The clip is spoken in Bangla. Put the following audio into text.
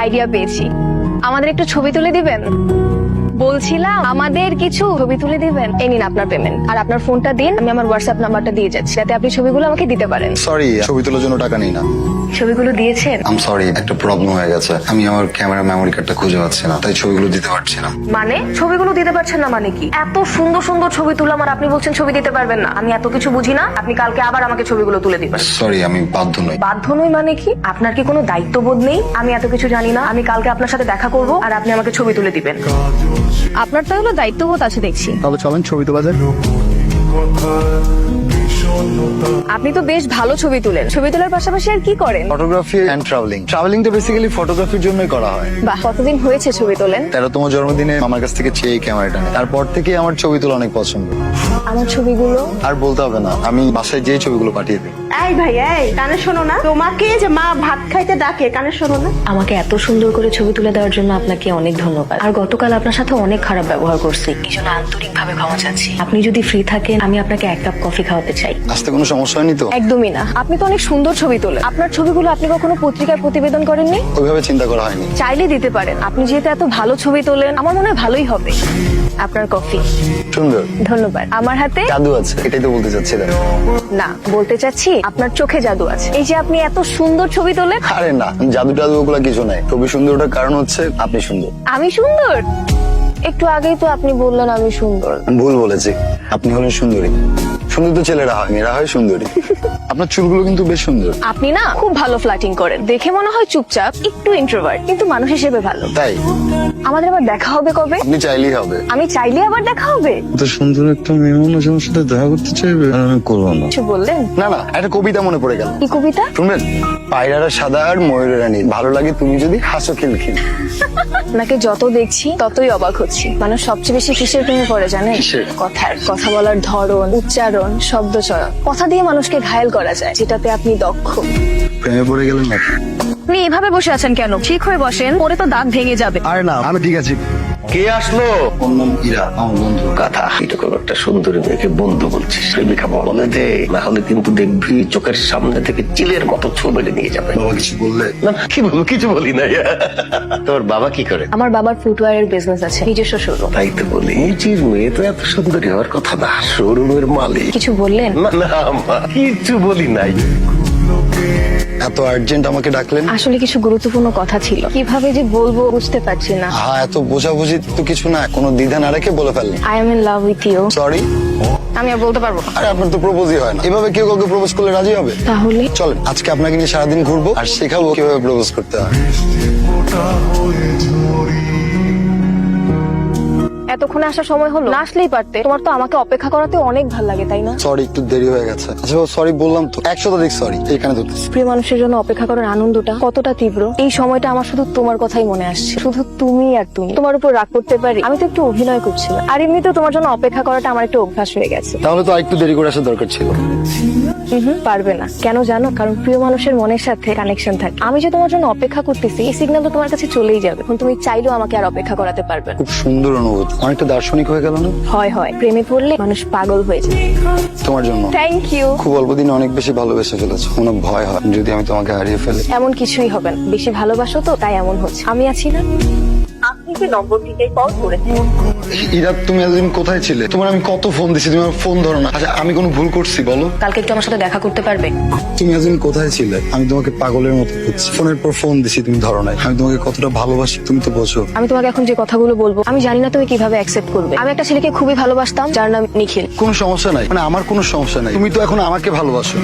আইডিয়া পেয়েছি। আমাদের একটু ছবি তুলে দিবেন? বলছিলাম আমাদের কিছু ছবি তুলে দিবেন। এই নিন আপনার পেমেন্ট, আর আপনার ফোনটা দিন, আমি আমার হোয়াটসঅ্যাপ নাম্বারটা দিয়ে যাচ্ছি, যাতে আপনি ছবিগুলো আমাকে দিতে পারেন। সরি, ছবি তোলার জন্য টাকা নেই না। ছবিগুলো দিয়েছেন? আম সরি, একটা প্রবলেম হয়ে গেছে। আমি আমার ক্যামেরা মেমোরি কার্ডটা খুঁজে পাচ্ছি না, তাই ছবিগুলো দিতে পারছি না। মানে ছবিগুলো দিতে পারছেন না মানে কি? এত সুন্দর সুন্দর ছবি তুললাম আর আপনি বলছেন ছবি দিতে পারবেন না? আমি এত কিছু বুঝি না। আপনি কালকে আবার আমাকে ছবিগুলো তুলে দিবেন। সরি, আমি বাধ্য নই। বাধ্য নই মানে কি? আপনার কি কোনো দায়িত্ববোধ নেই? আমি এত কিছু জানি না? আমি কালকে আপনার সাথে দেখা করব আর আপনি আমাকে ছবি তুলে দিবেন। আপনার তো হলো দায়িত্ববোধ আছে দেখছি। তাহলে চলেন ছবি তোলা যাক। আপনি তো বেশ ভালো ছবি তুলেন। ছবি তোলার পাশাপাশি আর কি করেন? Photography and travelling. ট্রাভেলিংটা বেসিক্যালি ফটোগ্রাফির জন্যই করা হয়। বাহ, কতদিন হয়েছে ছবি তোলেন? 13তম জন্মদিনে আমার কাছ থেকে চেয়ে ক্যামেরাটা নেয়। তারপর থেকে আমার ছবি তোলা অনেক পছন্দ। আমার ছবিগুলো? আর বলতে হবে না, আমি বাসায় যেই ছবিগুলো পাঠিয়ে দিই। এই ভাই, এই কানে শোনো না, তোমাকে যে মা ভাত খাইতে ডাকে, কানে শোনো না? আমাকে এত সুন্দর করে ছবি তুলে দেওয়ার জন্য আপনাকে অনেক ধন্যবাদ। আর গতকাল আপনার সাথে অনেক খারাপ ব্যবহার করছি, এই জন্য আন্তরিকভাবে ক্ষমা চাচ্ছি। আপনি যদি ফ্রি থাকেন, আমি আপনাকে 1 কাপ কফি খাওয়াতে চাই। আসতে কোনো সমস্যা হয়নি তো? একদমই না। আপনি তো অনেক সুন্দর ছবি তোলেন। আপনার ছবিগুলো আপনি কখনো পত্রিকায় প্রতিবেদন করেননি? ওইভাবে চিন্তা করা হয়নি। চাইলে দিতে পারেন। আপনি যেহেতু এত ভালো ছবি তোলেন, আমার মনে হয় ভালোই হবে। আপনার কফি। সুন্দর। ধন্যবাদ। আমার হাতে জাদু আছে, এটাই তো বলতে চাচ্ছিলেন। না, বলতে চাচ্ছি আপনার চোখে জাদু আছে। এই যে আপনি এত সুন্দর ছবি তোলেন। আরে না, জাদু টাদু ওগুলা কিছু নাই। ছবি সুন্দর ওটার কারণ হচ্ছে আপনি সুন্দর। আমি সুন্দর? একটু আগেই তো আপনি বললেন আমি সুন্দর। ভুল বলেছি, আপনি হলেন সুন্দরী। সুন্দর তো ছেলেরা হয়, মেয়েরা হয় সুন্দরী। আপনার চুলগুলো কিন্তু বেশ সুন্দর। আপনি না খুব ভালো ফ্লার্টিং করেন। দেখে মনে হয় চুপচাপ, একটু ইন্ট্রোভার্ট, কিন্তু মানুষ হিসেবে ভালো। তাই আমাদের আবার দেখা হবে কবে? আপনি চাইলেই হবে। আমি চাইলে আবার দেখা হবে? তো সুন্দর একটা মেয়ে মানুষ আমার সাথে দেখা করতে চাইবে, আর আমি করবো না। কিছু বললেন? না না, একটা কবিতা মনে পড়ে গেল। কি কবিতা? শুনবেন? পায়রারা সাদা আর ময়ূরেরা নীল, ভালো লাগে তুমি যদি হাসো খিলখিল। আপনাকে যত দেখছি ততই অবাক হচ্ছি। মানুষ সবচেয়ে বেশি কিসের প্রেমে পড়ে জানেন? কিসের? কথার। কথা বলার ধরন, উচ্চারণ, শব্দ চয়ন। কথা দিয়ে মানুষকে ঘায়েল করা যায়, যেটাতে আপনি দক্ষ। প্রেমে পড়ে গেলেন না? আপনি এভাবে বসে আছেন কেন? ঠিক হয়ে বসেন, পরে তো দাঁত ভেঙে যাবে। আরে না, আমি ঠিক আছি। কে আসলো? ওর নাম ইরা, আমার বন্ধু। কথা এরকম একটা সুন্দরী মেয়েকে বন্ধু বলছিস, প্রেমিকা বলে দে, না হলে কিন্তু দেখবি চোখের সামনে থেকে চিলের মতো ছুঁড়ে নিয়ে যাবে। বাবা কিছু বললে? না না, কি বলবো, কিছু বলি না। তোর বাবা কি করে? আমার বাবার ফুটওয়্যারের বিজনেস আছে, নিজস্ব শোরুম। তাই তো বলি, নিজের মেয়ে তো এত সুন্দরী হওয়ার কথা না, শোরুমের মালিক। কিছু বললেন? না না মা, কিছু বলি নাই। এত আর্জেন্ট আমাকে ডাকলেন? আসলে কিছু গুরুত্বপূর্ণ কথা ছিল, কিভাবে যে বলবো বুঝতে পারছি না। হ্যাঁ, এত বোঝাবুঝি তো কিছু না, কোনো দ্বিধা না রেখে বলে ফেললেন। I am in love with you. Sorry. আমি আর বলতে পারবো না। আরে আপনার তো প্রপোজই হয় না, এভাবে কেউ কাউকে প্রপোজ করলে রাজি হবে? তাহলে চলেন আজকে আপনাকে নিয়ে সারাদিন ঘুরবো আর শেখাবো কিভাবে প্রপোজ করতে হয়। এতক্ষণে আসার সময় হলো না? আসলেই পারতে। তোমার তো আমাকে অপেক্ষা করাতে অনেক ভালো লাগে, তাই না? সরি, একটু দেরি হয়ে গেছে। আচ্ছা সরি বললাম তো, 100 সরি। এইখানে ধরতেছি। প্রিয় মানুষের জন্য অপেক্ষা করার আনন্দটা কতটা তীব্র। এই সময়টা আমার শুধু তোমার কথাই মনে আসছে, শুধু তুমি আর তুমি। তোমার উপর রাগ করতে পারি? আমি তো একটু অভিনয় করছিলাম। আর এমনিতেও তোমার জন্য অপেক্ষা করাটা আমার একটু অভ্যাস হয়ে গেছে। তাহলে তো আরেকটু দেরি করে আসার দরকার ছিল। পারবে না কেন জানো? কারণ প্রিয় মানুষের মনের সাথে কানেকশন থাকে। আমি যে তোমার জন্য অপেক্ষা করতেছি, এই সিগন্যাল তো তোমার কাছে চলেই যাবে। এখন তুমি চাইলেও আমাকে আর অপেক্ষা করাতে পারবে না। খুব সুন্দর অনুভূতি, অনেকটা দার্শনিক হয়ে গেল না? হয় হয়, প্রেমে পড়লে মানুষ পাগল হয়ে যায়। তোমার জন্য থ্যাংক ইউ। খুব অল্প দিনে অনেক বেশি ভালোবেসে ফেলেছো। কোনো ভয় হয় যদি আমি তোমাকে হারিয়ে ফেলি? এমন কিছুই হবে না, বেশি ভালোবাসো তো তাই এমন হচ্ছে। আমি আছি না? আপনি যে নম্বরটিতে কল করেছেন, ইরা, তুমি এতদিন কোথায় ছিলে? তোমার আমি কত ফোন দিছি, তুমি আমার ফোন ধরো না। আচ্ছা আমি কোনো ভুল করছি বলো? কালকে একটু আমার সাথে দেখা করতে পারবে? তুমি এতদিন কোথায় ছিলে? আমি তোমাকে পাগলের মতো খুঁজছি, ফোনের পর ফোন দিছি, তুমি ধরো নাই। আমি তোমাকে কতটা ভালোবাসি তুমি তো বোঝো। আমি তোমাকে এখন যে কথাগুলো বলবো, আমি জানি না তুমি কিভাবে অ্যাকসেপ্ট করবে। আমি একটা ছেলেকে খুবই ভালোবাসতাম, যার নাম নিখিল। কোনো সমস্যা নাই, মানে আমার কোনো সমস্যা নাই। তুমি তো এখন আমাকে ভালোবাসো।